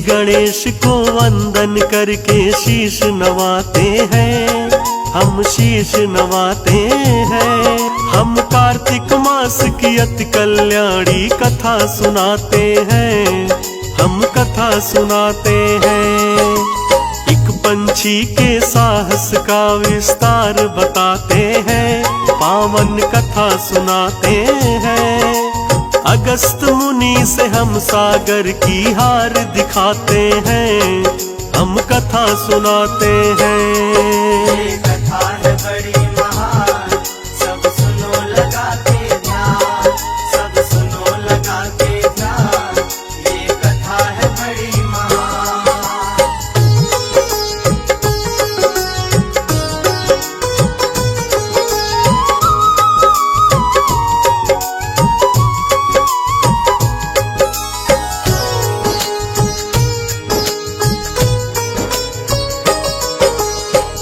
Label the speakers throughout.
Speaker 1: गणेश को वंदन करके शीश नवाते हैं, हम शीश नवाते हैं। हम कार्तिक मास की अति कल्याणी कथा सुनाते हैं, हम कथा सुनाते हैं। एक पंछी के साहस का विस्तार बताते हैं, पावन कथा सुनाते हैं। अगस्त मुनि से हम सागर की हार दिखाते हैं, हम कथा सुनाते हैं।
Speaker 2: ये कथा है बड़ी महान, सब सुनो लगा के ध्यान, सब सुनो लगा के ध्यान। ये कथा है बड़ी महान।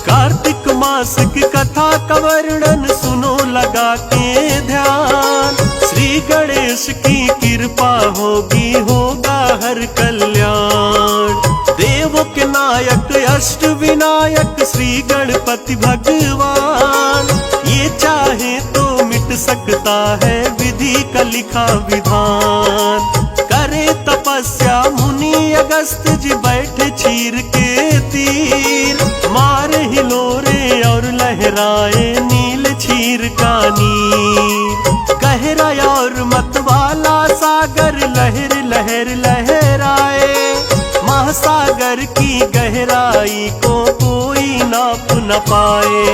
Speaker 1: कार्तिक मास की कथा का वर्णन सुनो लगा के ध्यान। श्री गणेश की कृपा होगी, होगा हर कल्याण। देवों के नायक अष्ट विनायक श्री गणपति भगवान, ये चाहे तो मिट सकता है विधि का लिखा विधान। करे तपस्या मुनि अगस्त जी बैठे चीर के तीर, मारे हिलोरे और लहराए नील चीर का नीर। गहरा और मतवाला सागर लहर लहर लहराए, महासागर की गहराई को कोई नाप न पाए।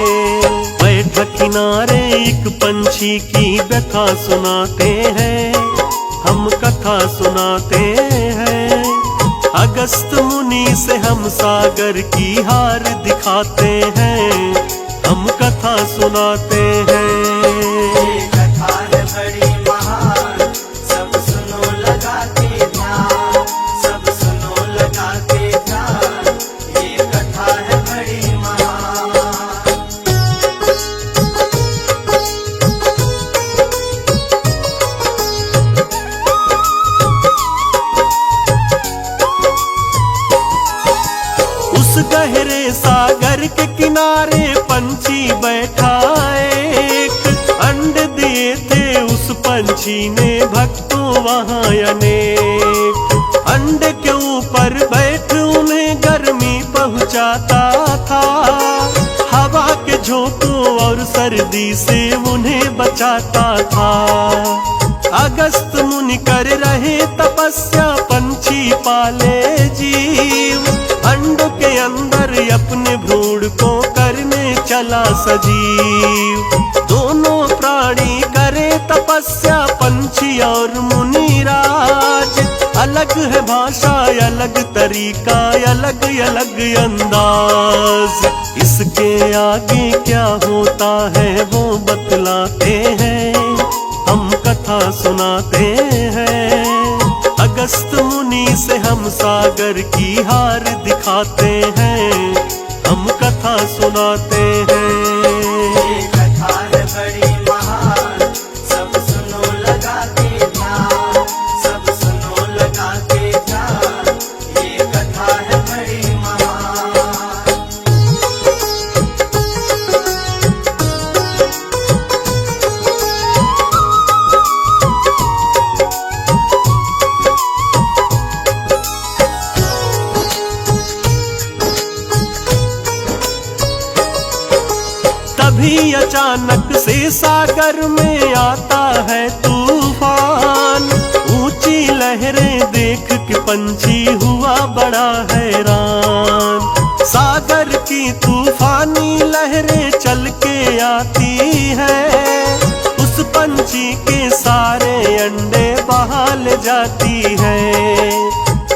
Speaker 1: बैठा किनारे एक पंछी की व्यथा सुनाते हैं, हम कथा सुनाते हैं। अगस्त मुनि से हम सागर की हार दिखाते हैं, हम कथा सुनाते हैं।
Speaker 2: ये कथा है बड़ी महान, सब सुनो लगा के ध्यान, सब सुनो लगा के ध्यान। ये कथा है बड़ी महान।
Speaker 1: उस गहरे सागर के किनारे पंछी बैठा एक, अंड दिए थे उस पंछी ने भक्तों वहां अनेक। अंडे के ऊपर बैठ उन्हें गर्मी पहुंचाता था, हवा के झोंकों और सर्दी से उन्हें बचाता था। अगस्त मुनि कर रहे तपस्या, पंछी पाले जीव। अंडों के अंदर अपने भ्रूण को करने चला सजीव। दोनों प्राणी करे तपस्या, पंछी और मुनिराज। अलग है भाषा, अलग तरीका, अलग अलग अंदाज। इसके आगे क्या होता है वो बतलाते हैं, हम कथा सुनाते हैं। अगस्त मुनि से हम सागर की हार दिखाते हैं, हम कथा सुनाते हैं।
Speaker 2: ये कथा है बड़ी महान, सब सुनो लगा के ध्यान, सब सुनो लगा के ध्यान। ये कथा है बड़ी महान।
Speaker 1: तभी अचानक से सागर में आता है तूफान। ऊंची लहरें देख के पंछी हुआ बड़ा हैरान। सागर की तूफानी लहरें चल के आती है, उस पंछी के सारे अंडे बहा ले जाती है।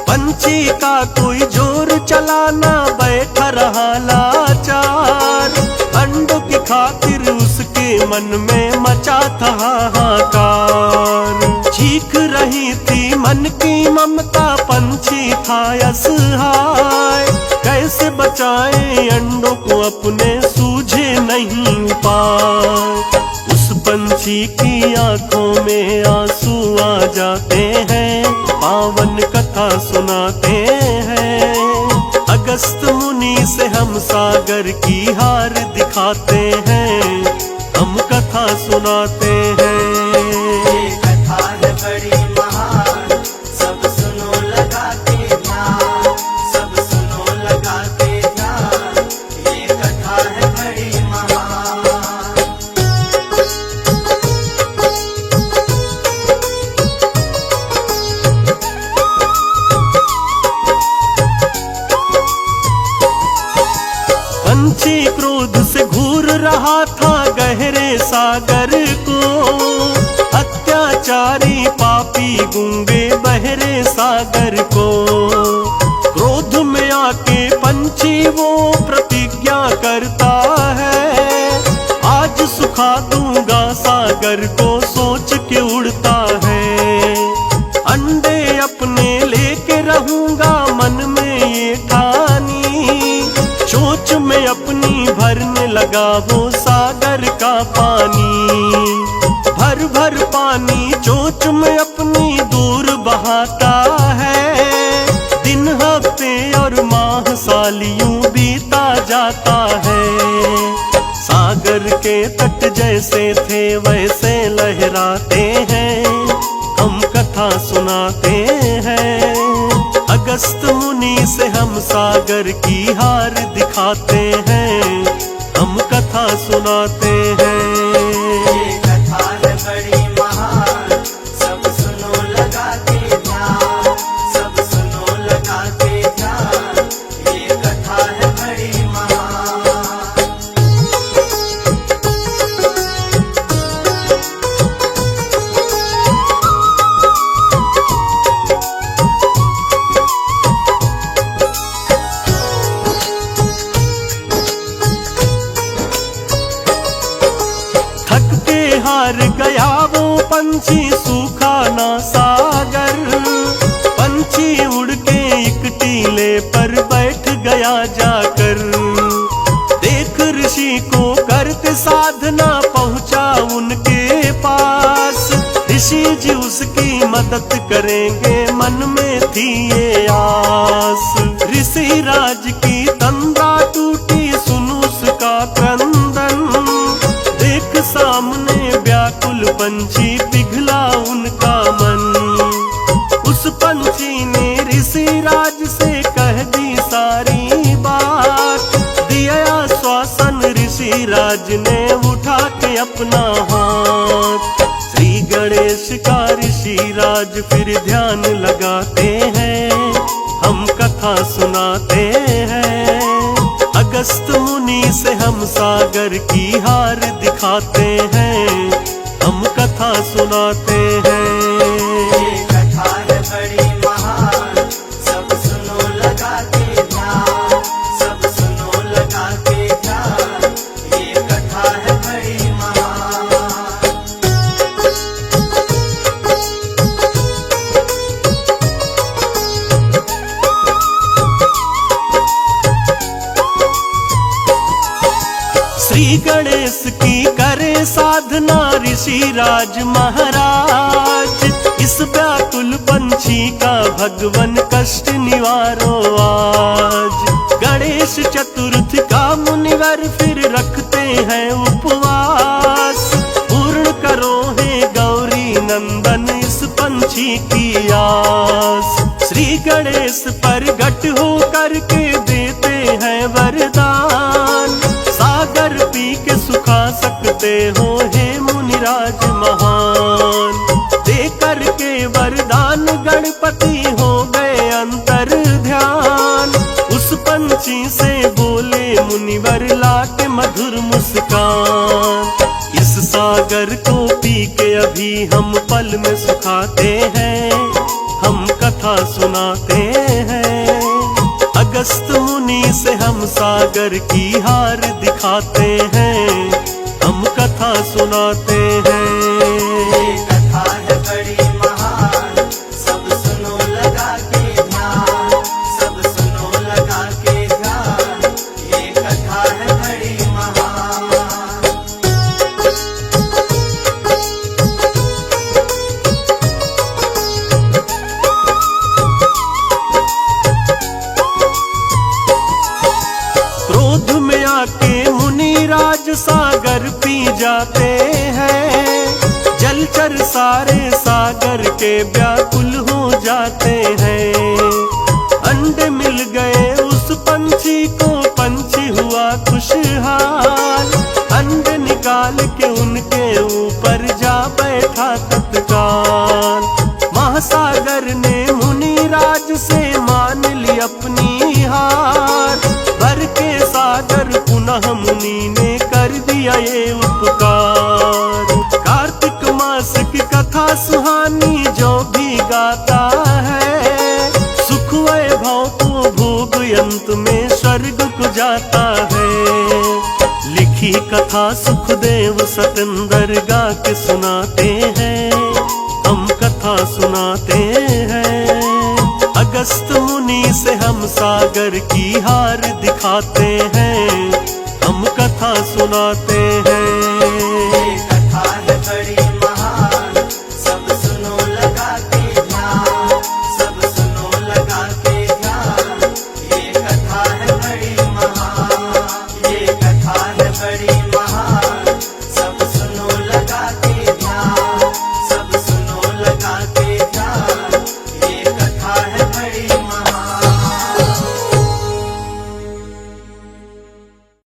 Speaker 1: पंछी का कोई जोर चलाना बैठा रहा लाचार। अंडों की खातिर उसके मन में मचा था हाहाकार। चीख रही थी मन की ममता, पंछी था असहाय। कैसे बचाए अंडों को अपने, सूझे नहीं उपाय। उस पंछी की आंखों में आंसू आ जाते हैं, पावन कथा सुनाते मुनि से हम सागर की हार दिखाते हैं, हम कथा सुनाते हैं।
Speaker 2: ये कथा है बड़ी महान, सब सुनो लगा के ध्यान, सब सुनो लगा के ध्यान। ये कथा है बड़ी महान।
Speaker 1: पंछी क्रोध से घूर रहा था गहरे सागर को, अत्याचारी पापी गूंगे बहरे सागर को। क्रोध में आके पंछी वो प्रतिज्ञा करता है, आज सुखा दूंगा सागर को सोच के उड़ता है। अंडे अपने लेके रहूंगा मन में ये ठानी, चोंच में अपनी भरने लगा वो सागर का पानी। भर भर पानी चोंच में अपनी दूर बहाता है, दिन हफ्ते और माह साल यूं बीता जाता है। सागर के तट जैसे थे वैसे लहराते हैं, हम कथा सुनाते हैं। अगस्त मुनि से हम सागर की हार दिखाते हैं, हम कथा सुनाते हैं।
Speaker 2: ये कथा है बड़ी महान, सब सुनो लगा के ध्यान, सब सुनो लगा के ध्यान। ये कथा है बड़ी महान।
Speaker 1: थक के हार गया वो पंछी सूखा ना सागर, पंछी उड़ के एक टीले पर बैठ गया जाकर। देख ऋषि को करते साधना पहुंचा उनके पास, ऋषि जी उसकी मदद करेंगे मन में थी ये आस। ऋषि राज की तंद्रा टूटी सुन उसका क्रंदन, देख सामने व्याकुल पंछी पिघला उनका मन। उस पंछी ने ऋषि राज से कह दी सारी बात, दिया आश्वासन ऋषि राज ने उठा के अपना हाथ। श्री गणेश का ऋषि राज फिर ध्यान लगाते हैं, हम कथा सुनाते हैं। अगस्त मुनि से हम सागर की हार दिखाते हैं, हम कथा सुनाते हैं।
Speaker 2: ये कथा है बड़ी महान, सब सुनो लगा के ध्यान, सब सुनो लगा के ध्यान। ये कथा है बड़ी महान।
Speaker 1: श्री गणेश की करे साधना ऋषि राज महाराज, इस व्याकुल पंछी का भगवन कष्ट निवारो आज। गणेश चतुर्थी का मुनिवर फिर रखते हैं उपवास, पूर्ण करो हे गौरी नंदन इस पंछी की आस। श्री गणेश प्रगट हो करके देते हैं वरदान, सागर पी के सुखा सकते हो हे मुनिराज महान। दे करके वरदान गणपति हो गए अंतर ध्यान, उस पंछी से बोले मुनिवर लाके मधुर मुस्कान। इस सागर को पी के अभी हम पल में सुखाते हैं, हम कथा सुनाते हैं। अगस्त मुनि से हम सागर की हार दिखाते हैं, हम कथा सुनाते हैं।
Speaker 2: ये कथा है बड़ी महान, सब सुनो लगा के ध्यान, सब सुनो लगा के ध्यान। ये कथा है बड़ी महान।
Speaker 1: आके मुनिराज सागर पी जाते हैं। जलचर सारे सागर के व्याकुल हो जाते हैं। अंडे मिल गए उस पंछी को, पंछी हुआ खुशहाल। अंडे निकाल के उनके ऊपर जा बैठा तत्काल। महासागर ने मुनिराज से मान ली अपनी हार। भर के सागर पुनः मुनि ने कर दिया ये उपकार। कार्तिक मास की कथा सुहानी जो भी गाता है, सुख वैभव को भोग अंत में स्वर्ग को जाता है। लिखी कथा सुखदेव सतेंद्र गा के सुनाते हैं, हम कथा सुनाते हैं। अगस्त मुनि से हम सागर की हार दिखाते हैं, हम कथा सुनाते हैं।